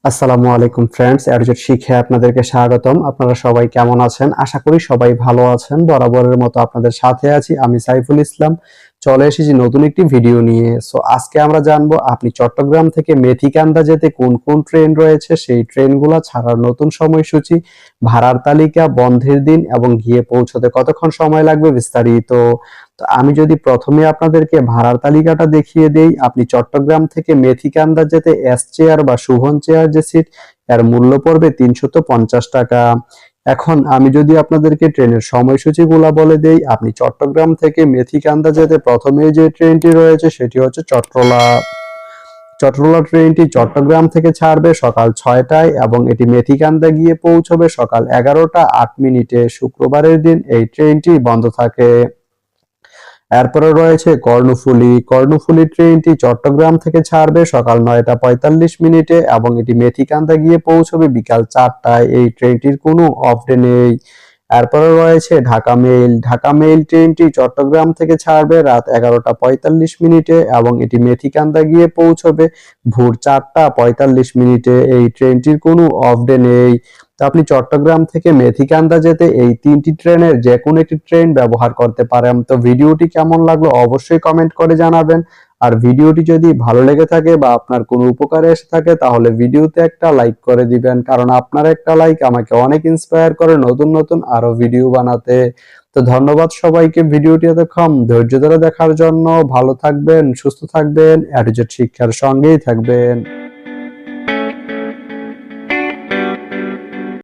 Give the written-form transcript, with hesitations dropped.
আসসালামু আলাইকুম ফ্রেন্ডস, এডুজেট শিখে আপনাদেরকে স্বাগতম। আপনারা সবাই কেমন আছেন? আশা করি সবাই ভালো আছেন। বরাবরের মতো আপনাদের সাথে আছি আমি সাইফুল ইসলাম। চলে এসেছি নতুন একটি ভিডিও নিয়ে। আজকে আমরা জানবো আপনি চট্টগ্রাম থেকে মেথিকান্দা যেতে কোন কোন ট্রেন রয়েছে, সেই ট্রেনগুলো ছাড়ার নতুন সময়সূচি, ভাড়ার তালিকা, বন্ধের দিন এবং গিয়ে পৌঁছতে কতক্ষণ সময় লাগবে বিস্তারিত। তো আমি যদি প্রথমে আপনাদেরকে ভাড়ার তালিকাটা দেখিয়ে দেই, আপনি চট্টগ্রাম থেকে মেথিকান্দা যেতে এস চেয়ার বা শুভন চেয়ার যে সিট, এর মূল্য পড়বে ৩৫০ টাকা। এখন আমি যদি আপনাদেরকে ট্রেনের সময়সূচিগুলা বলে দেই, আপনি চট্টগ্রাম থেকে মেথিকান্দা যেতে প্রথমে যে ট্রেনটি রয়েছে সেটি হচ্ছে চট্টলা। চট্টলা ট্রেনটি চট্টগ্রাম থেকে ছাড়বে সকাল ৬টায় এবং এটি মেথিকান্দা গিয়ে পৌঁছবে সকাল ১১টা ৮ মিনিটে। শুক্রবারের দিন এই ট্রেনটি বন্ধ থাকে। এরপরে রয়েছে কর্ণফুলী। কর্ণফুলী ট্রেনটি চট্টগ্রাম থেকে ছাড়বে সকাল ৯টা ৪৫ মিনিটে এবং এটি মেথিকান্দা গিয়ে পৌঁছবে বিকাল ৪টায়। এই ট্রেনটির কোনো অফ ডে নেই। এরপরে রয়েছে ঢাকা মেইল। ঢাকা মেইল ট্রেনটি চট্টগ্রাম থেকে ছাড়বে রাত ১১টা ৪৫ মিনিটে এবং এটি মেথিকান্দা গিয়ে পৌঁছবে ভোর ৪টা ৪৫ মিনিটে। এই ট্রেনটির কোনো অফ ডে নেই। তো আপনি চট্টগ্রাম থেকে মেথিকান্দা যেতে এই তিনটি ট্রেনের যে কোনো একটি ট্রেন ব্যবহার করতে পারেন। তো ভিডিওটি কেমন লাগলো অবশ্যই কমেন্ট করে জানাবেন। আর ভিডিওটি যদি ভালো লেগে থাকে বা আপনার কোনো উপকারে এসে থাকে তাহলে ভিডিওতে একটা লাইক করে দিবেন, কারণ আপনার একটা লাইক আমাকে অনেক ইন্সপায়ার করে নতুন নতুন আরো ভিডিও বানাতে। তো ধন্যবাদ সবাইকে ভিডিওটি এতক্ষণ ধৈর্য ধরে দেখার জন্য। ভালো থাকবেন, সুস্থ থাকবেন, এডুজেট শিক্ষার সঙ্গেই থাকবেন।